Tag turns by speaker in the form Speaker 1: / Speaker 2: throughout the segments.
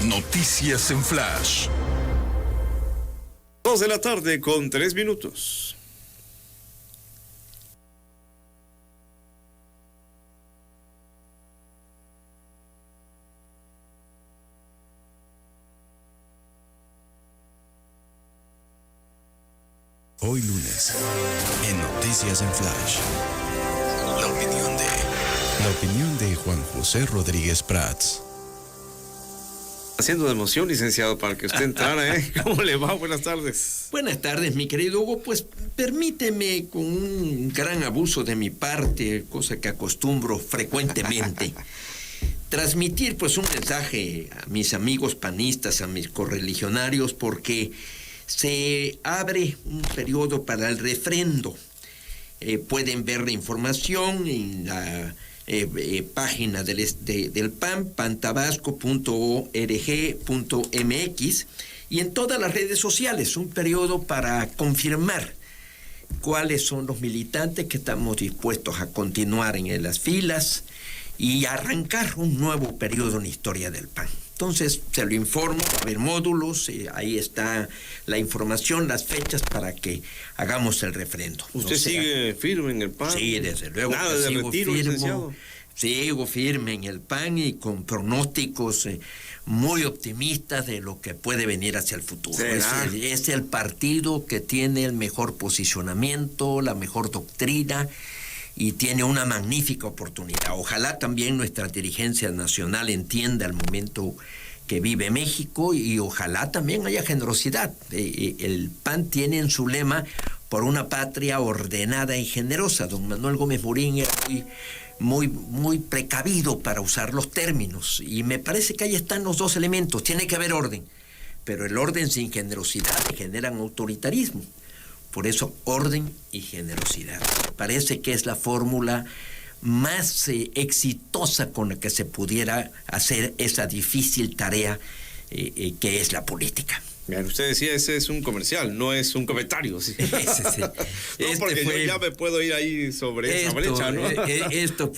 Speaker 1: Noticias en Flash.
Speaker 2: 2:03 p.m.
Speaker 3: Hoy lunes, en Noticias en Flash, la opinión de Juan José Rodríguez Prats.
Speaker 2: Haciendo de emoción, licenciado, para que usted entrara, ¿eh? ¿Cómo le va? Buenas tardes.
Speaker 4: Buenas tardes, mi querido Hugo. Pues permíteme, con un gran abuso de mi parte, cosa que acostumbro frecuentemente, transmitir pues un mensaje a mis amigos panistas, a mis correligionarios, porque se abre un periodo para el refrendo. Pueden ver la información en la página del PAN, pantabasco.org.mx, y en todas las redes sociales, un periodo para confirmar cuáles son los militantes que estamos dispuestos a continuar en las filas y arrancar un nuevo periodo en la historia del PAN. Entonces, se lo informo, va a haber módulos, ahí está la información, las fechas para que hagamos el refrendo.
Speaker 2: ¿Usted sigue firme en el PAN?
Speaker 4: Sí, desde luego.
Speaker 2: Nada de retiro, licenciado.
Speaker 4: Sigo firme en el PAN y con pronósticos muy optimistas de lo que puede venir hacia el futuro. Es el partido que tiene el mejor posicionamiento, la mejor doctrina, y tiene una magnífica oportunidad. Ojalá también nuestra dirigencia nacional entienda el momento que vive México y ojalá también haya generosidad. El PAN tiene en su lema por una patria ordenada y generosa. Don Manuel Gómez Morín era muy precavido para usar los términos, y me parece que ahí están los dos elementos. Tiene que haber orden, pero el orden sin generosidad generan autoritarismo. Por eso, orden y generosidad. Parece que es la fórmula más exitosa con la que se pudiera hacer esa difícil tarea que es la política.
Speaker 2: Bien, usted decía, ese es un comercial, no es un comentario. ¿Sí?
Speaker 4: Ese.
Speaker 2: No, porque yo ya me puedo ir ahí sobre esa brecha, ¿no?
Speaker 4: Esto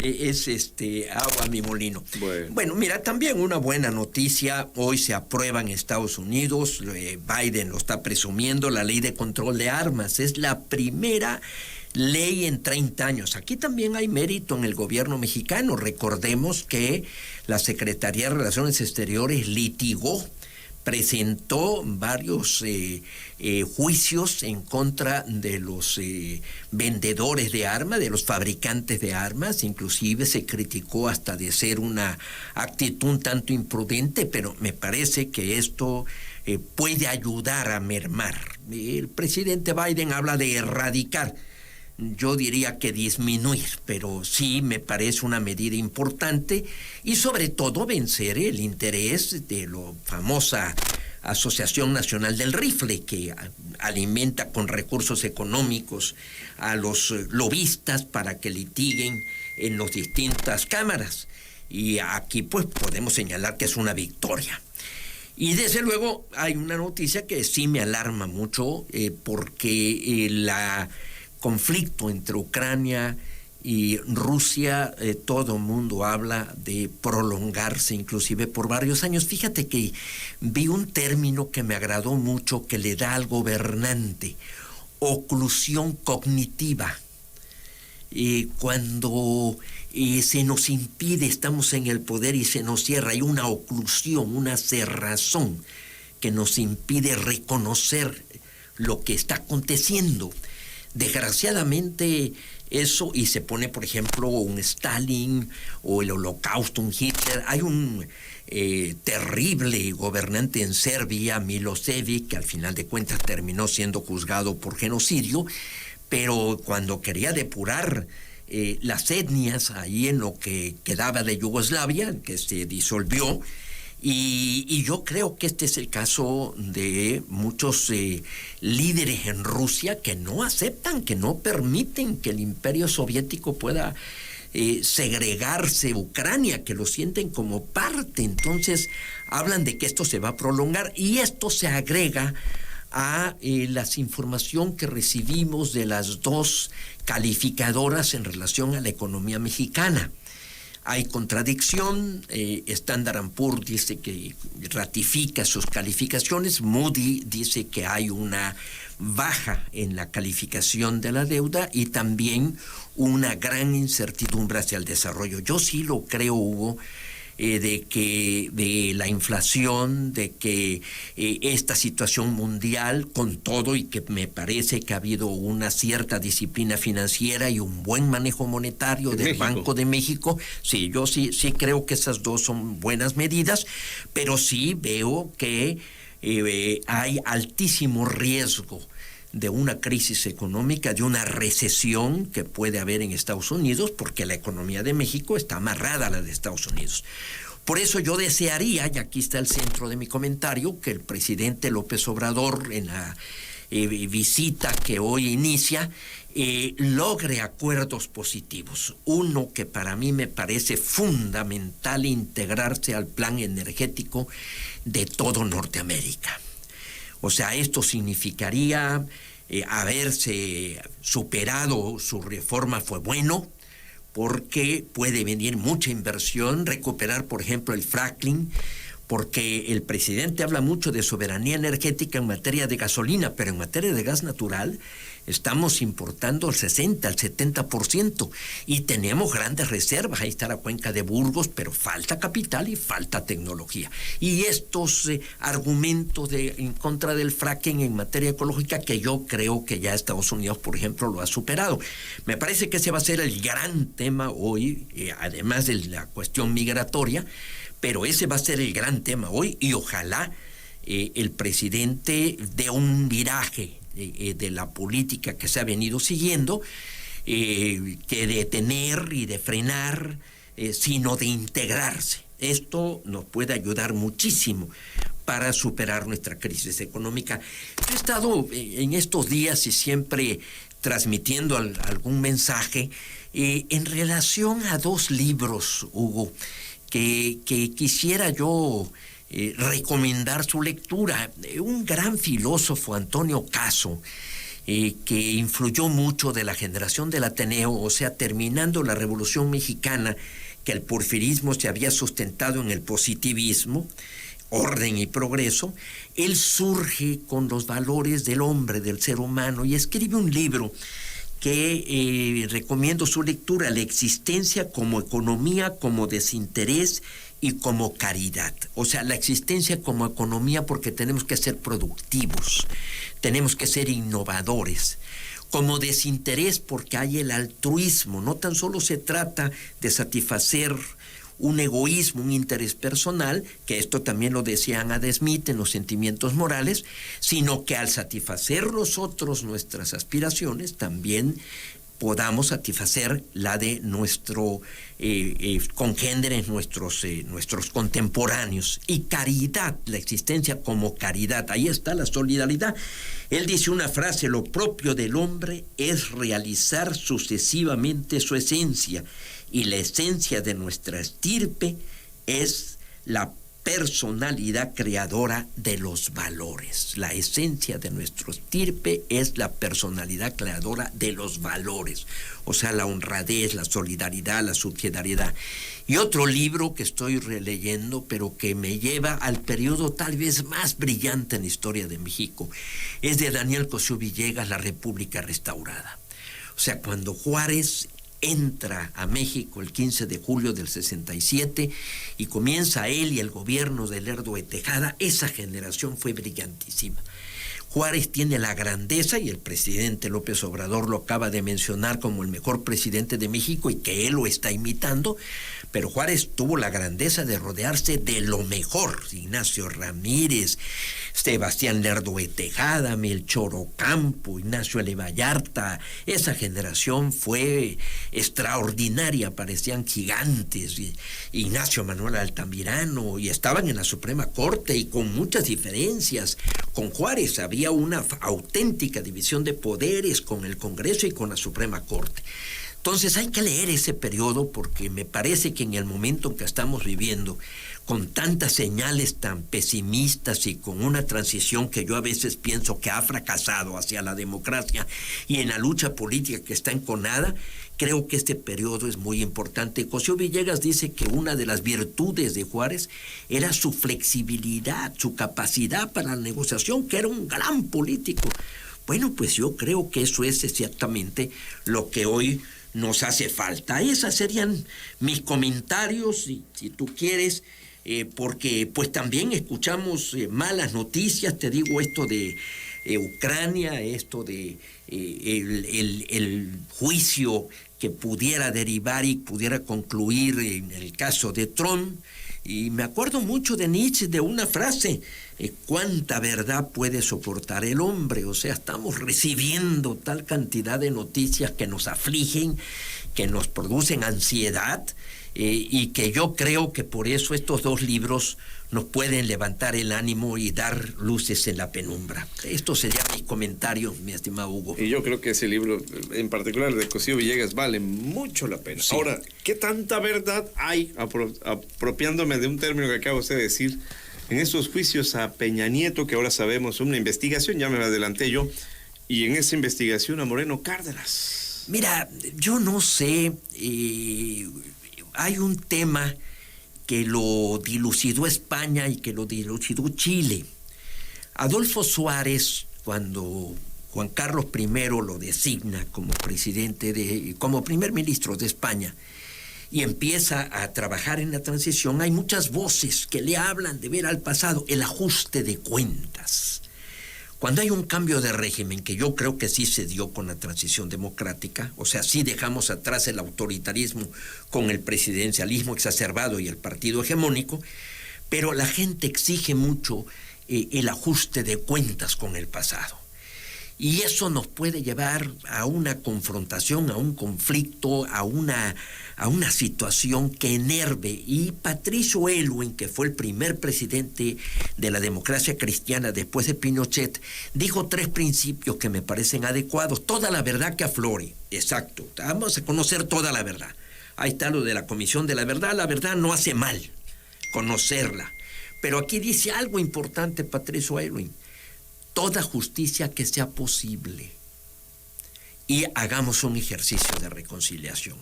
Speaker 4: es agua a mi molino. Bueno, mira, también una buena noticia. Hoy se aprueba en Estados Unidos, Biden lo está presumiendo, la ley de control de armas. Es la primera ley en 30 años. Aquí también hay mérito en el gobierno mexicano. Recordemos que la Secretaría de Relaciones Exteriores presentó varios juicios en contra de los vendedores de armas, de los fabricantes de armas. Inclusive se criticó hasta de ser una actitud un tanto imprudente, pero me parece que esto puede ayudar a mermar. El presidente Biden habla de erradicar. Yo diría que disminuir, pero sí me parece una medida importante, y sobre todo vencer el interés de la famosa Asociación Nacional del Rifle, que alimenta con recursos económicos a los lobistas para que litiguen en las distintas cámaras. Y aquí pues podemos señalar que es una victoria. Y desde luego hay una noticia que sí me alarma mucho, porque la conflicto entre Ucrania y Rusia, todo el mundo habla de prolongarse inclusive por varios años. Fíjate que vi un término que me agradó mucho, que le da al gobernante: oclusión cognitiva. Cuando se nos impide, estamos en el poder y se nos cierra, hay una oclusión, una cerrazón que nos impide reconocer lo que está aconteciendo. Desgraciadamente eso, y se pone por ejemplo un Stalin o el Holocausto, un Hitler. Hay un terrible gobernante en Serbia, Milosevic, que al final de cuentas terminó siendo juzgado por genocidio, pero cuando quería depurar las etnias ahí en lo que quedaba de Yugoslavia, que se disolvió. Y yo creo que este es el caso de muchos líderes en Rusia que no aceptan, que no permiten que el imperio soviético pueda segregarse Ucrania, que lo sienten como parte. Entonces hablan de que esto se va a prolongar, y esto se agrega a la información que recibimos de las dos calificadoras en relación a la economía mexicana. hay contradicción. Standard & Poor's dice que ratifica sus calificaciones. Moody dice que hay una baja en la calificación de la deuda y también una gran incertidumbre hacia el desarrollo. Yo sí lo creo, Hugo, de la inflación, de que esta situación mundial, con todo, y que me parece que ha habido una cierta disciplina financiera y un buen manejo monetario del Banco de México, sí, yo sí creo que esas dos son buenas medidas, pero sí veo que hay altísimo riesgo de una crisis económica, de una recesión que puede haber en Estados Unidos, porque la economía de México está amarrada a la de Estados Unidos. Por eso yo desearía, y aquí está el centro de mi comentario, que el presidente López Obrador, en la visita que hoy inicia, logre acuerdos positivos. Uno que para mí me parece fundamental, integrarse al plan energético de todo Norteamérica. O sea, esto significaría haberse superado su reforma, fue bueno, porque puede venir mucha inversión, recuperar, por ejemplo, el fracking, porque el presidente habla mucho de soberanía energética en materia de gasolina, pero en materia de gas natural estamos importando el 60, el 70%, y tenemos grandes reservas. Ahí está la cuenca de Burgos, pero falta capital y falta tecnología. Y estos argumentos en contra del fracking en materia ecológica, que yo creo que ya Estados Unidos, por ejemplo, lo ha superado. Me parece que ese va a ser el gran tema hoy, además de la cuestión migratoria, pero ese va a ser el gran tema hoy, y ojalá el presidente dé un viraje de la política que se ha venido siguiendo, que de detener y de frenar, sino de integrarse. Esto nos puede ayudar muchísimo para superar nuestra crisis económica. Yo he estado en estos días y siempre transmitiendo algún mensaje en relación a dos libros, Hugo, que quisiera yo recomendar su lectura. Un gran filósofo, Antonio Caso, que influyó mucho de la generación del Ateneo, o sea, terminando la Revolución Mexicana, que el porfirismo se había sustentado en el positivismo, orden y progreso. Él surge con los valores del hombre, del ser humano, y escribe un libro que recomiendo su lectura: La existencia como economía, como desinterés y como caridad. O sea, la existencia como economía, porque tenemos que ser productivos, tenemos que ser innovadores. Como desinterés, porque hay el altruismo. No tan solo se trata de satisfacer un egoísmo, un interés personal, que esto también lo decía Adam Smith en Los sentimientos morales, sino que al satisfacer nosotros nuestras aspiraciones, también podamos satisfacer la de nuestro congéneres, nuestros contemporáneos. Y caridad, la existencia como caridad, ahí está la solidaridad. Él dice una frase: lo propio del hombre es realizar sucesivamente su esencia, y la esencia de nuestra estirpe es la personalidad creadora de los valores. La esencia de nuestro estirpe es la personalidad creadora de los valores, o sea, la honradez, la solidaridad, la subsidiariedad. Y otro libro que estoy releyendo, pero que me lleva al periodo tal vez más brillante en la historia de México, es de Daniel Cosío Villegas, La República Restaurada. O sea, cuando Juárez entra a México el 15 de julio del 67 y comienza él y el gobierno de Lerdo de Tejada, esa generación fue brillantísima. Juárez tiene la grandeza, y el presidente López Obrador lo acaba de mencionar como el mejor presidente de México y que él lo está imitando, pero Juárez tuvo la grandeza de rodearse de lo mejor: Ignacio Ramírez, Sebastián Lerdo de Tejada, Melchor Ocampo, Ignacio L. Vallarta. Esa generación fue extraordinaria, parecían gigantes. Ignacio Manuel Altamirano, y estaban en la Suprema Corte, y con muchas diferencias. Con Juárez había una auténtica división de poderes con el Congreso y con la Suprema Corte. Entonces hay que leer ese periodo porque me parece que en el momento en que estamos viviendo, con tantas señales tan pesimistas y con una transición que yo a veces pienso que ha fracasado hacia la democracia y en la lucha política que está enconada, creo que este periodo es muy importante. Cosío Villegas dice que una de las virtudes de Juárez era su flexibilidad, su capacidad para la negociación, que era un gran político. Bueno, pues yo creo que eso es exactamente lo que hoy nos hace falta. Esos serían mis comentarios, si tú quieres, porque pues también escuchamos malas noticias, te digo esto de Ucrania, esto de el juicio que pudiera derivar y pudiera concluir en el caso de Trump. Y me acuerdo mucho de Nietzsche, de una frase, ¿cuánta verdad puede soportar el hombre? O sea, estamos recibiendo tal cantidad de noticias que nos afligen, que nos producen ansiedad, y que yo creo que por eso estos dos libros nos pueden levantar el ánimo y dar luces en la penumbra. Esto sería mi comentario, mi estimado Hugo.
Speaker 2: Y yo creo que ese libro, en particular de Cosío Villegas, vale mucho la pena. Sí. Ahora, ¿qué tanta verdad hay, apropiándome de un término que acaba usted de decir, en esos juicios a Peña Nieto, que ahora sabemos, una investigación, ya me adelanté yo, y en esa investigación a Moreno Cárdenas?
Speaker 4: Mira, yo no sé, hay un tema que lo dilucidó España y que lo dilucidó Chile. Adolfo Suárez, cuando Juan Carlos I lo designa como como primer ministro de España y empieza a trabajar en la transición, hay muchas voces que le hablan de ver al pasado, el ajuste de cuentas. Cuando hay un cambio de régimen, que yo creo que sí se dio con la transición democrática, o sea, sí dejamos atrás el autoritarismo con el presidencialismo exacerbado y el partido hegemónico, pero la gente exige mucho el ajuste de cuentas con el pasado. Y eso nos puede llevar a una confrontación, a un conflicto, a una situación que enerve. Y Patricio Aylwin, que fue el primer presidente de la democracia cristiana después de Pinochet, dijo 3 principios que me parecen adecuados. Toda la verdad que aflore. Exacto. Vamos a conocer toda la verdad. Ahí está lo de la Comisión de la Verdad. La verdad no hace mal conocerla. Pero aquí dice algo importante Patricio Aylwin. Toda justicia que sea posible y hagamos un ejercicio de reconciliación.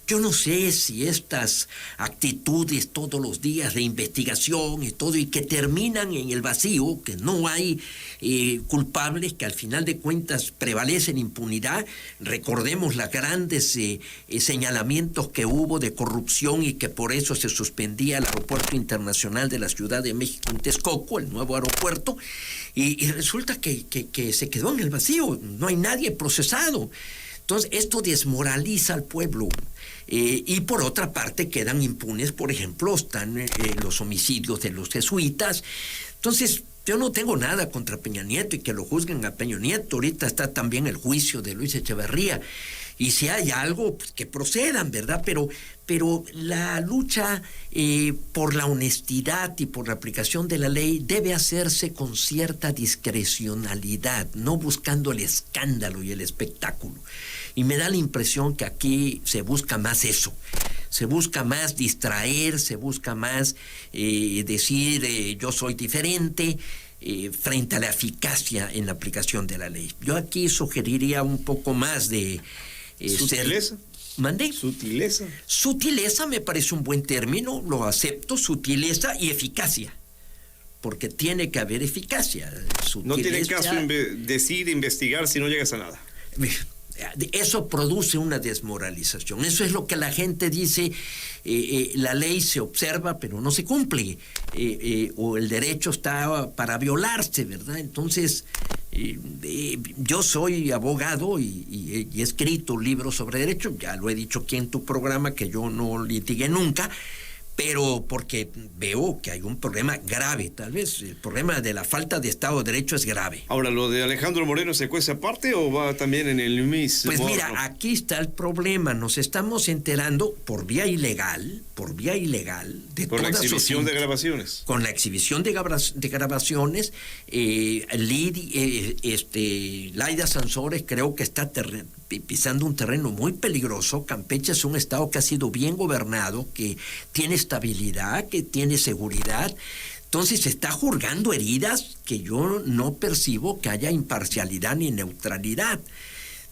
Speaker 4: Yo no sé si estas actitudes todos los días de investigación y todo, y que terminan en el vacío, que no hay culpables, que al final de cuentas prevalecen impunidad. Recordemos los grandes señalamientos que hubo de corrupción y que por eso se suspendía el aeropuerto internacional de la Ciudad de México en Texcoco, el nuevo aeropuerto, y resulta que se quedó en el vacío, no hay nadie procesado. Entonces, esto desmoraliza al pueblo. Y por otra parte, quedan impunes, por ejemplo, están los homicidios de los jesuitas. Entonces, yo no tengo nada contra Peña Nieto y que lo juzguen a Peña Nieto. Ahorita está también el juicio de Luis Echeverría. Y si hay algo, pues que procedan, ¿verdad? Pero la lucha por la honestidad y por la aplicación de la ley debe hacerse con cierta discrecionalidad, no buscando el escándalo y el espectáculo. Y me da la impresión que aquí se busca más eso. Se busca más distraer, se busca más decir yo soy diferente, frente a la eficacia en la aplicación de la ley. Yo aquí sugeriría un poco más de...
Speaker 2: ¿Sutileza?
Speaker 4: ¿Mandé?
Speaker 2: ¿Sutileza?
Speaker 4: Sutileza me parece un buen término, lo acepto, sutileza y eficacia. Porque tiene que haber eficacia. Sutileza,
Speaker 2: no tiene caso decir, investigar si no llegas a nada.
Speaker 4: Eso produce una desmoralización. Eso es lo que la gente dice, la ley se observa pero no se cumple, o el derecho está para violarse, ¿verdad? Entonces, yo soy abogado y he escrito libros sobre derecho, ya lo he dicho aquí en tu programa que yo no litigué nunca, pero porque veo que hay un problema grave, tal vez el problema de la falta de Estado de Derecho es grave.
Speaker 2: Ahora, ¿lo de Alejandro Moreno se cuece aparte o va también en el mismo?
Speaker 4: Pues mira, aquí está el problema, nos estamos enterando por vía ilegal, de
Speaker 2: por la
Speaker 4: todas sus
Speaker 2: exhibición de grabaciones.
Speaker 4: Con la exhibición de grabaciones, Laida Sansores creo que está pisando un terreno muy peligroso. Campeche es un estado que ha sido bien gobernado, que tiene estabilidad, que tiene seguridad. Entonces se está juzgando heridas que yo no percibo que haya imparcialidad ni neutralidad.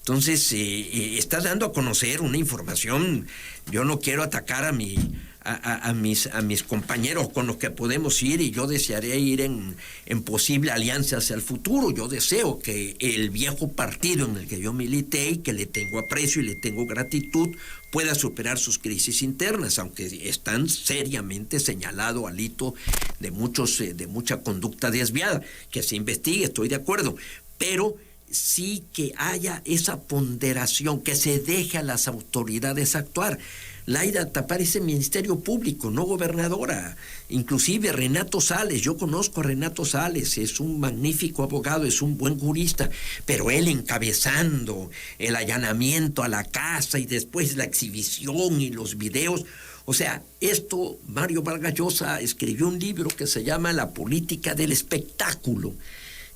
Speaker 4: Entonces está dando a conocer una información. Yo no quiero atacar a mis compañeros con los que podemos ir, y yo desearé ir en posible alianza hacia el futuro. Yo deseo que el viejo partido en el que yo milité y que le tengo aprecio y le tengo gratitud pueda superar sus crisis internas, aunque están seriamente señalado al hito de mucha conducta desviada. Que se investigue, estoy de acuerdo, pero sí que haya esa ponderación, que se deje a las autoridades actuar. Laida parece Ministerio Público, no gobernadora. Inclusive Renato Sales, yo conozco a Renato Sales, es un magnífico abogado, es un buen jurista, pero él encabezando el allanamiento a la casa y después la exhibición y los videos. O sea, esto, Mario Vargas Llosa escribió un libro que se llama La política del espectáculo,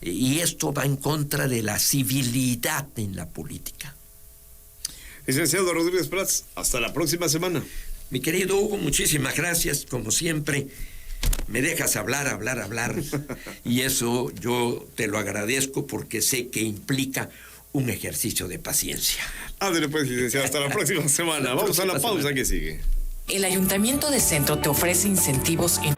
Speaker 4: y esto va en contra de la civilidad en la política.
Speaker 2: Licenciado Rodríguez Prats, hasta la próxima semana.
Speaker 4: Mi querido Hugo, muchísimas gracias. Como siempre, me dejas hablar. Y eso yo te lo agradezco porque sé que implica un ejercicio de paciencia.
Speaker 2: Ándale pues, licenciado, hasta la próxima semana. Vamos a la pausa que sigue.
Speaker 5: El Ayuntamiento de Centro te ofrece incentivos en...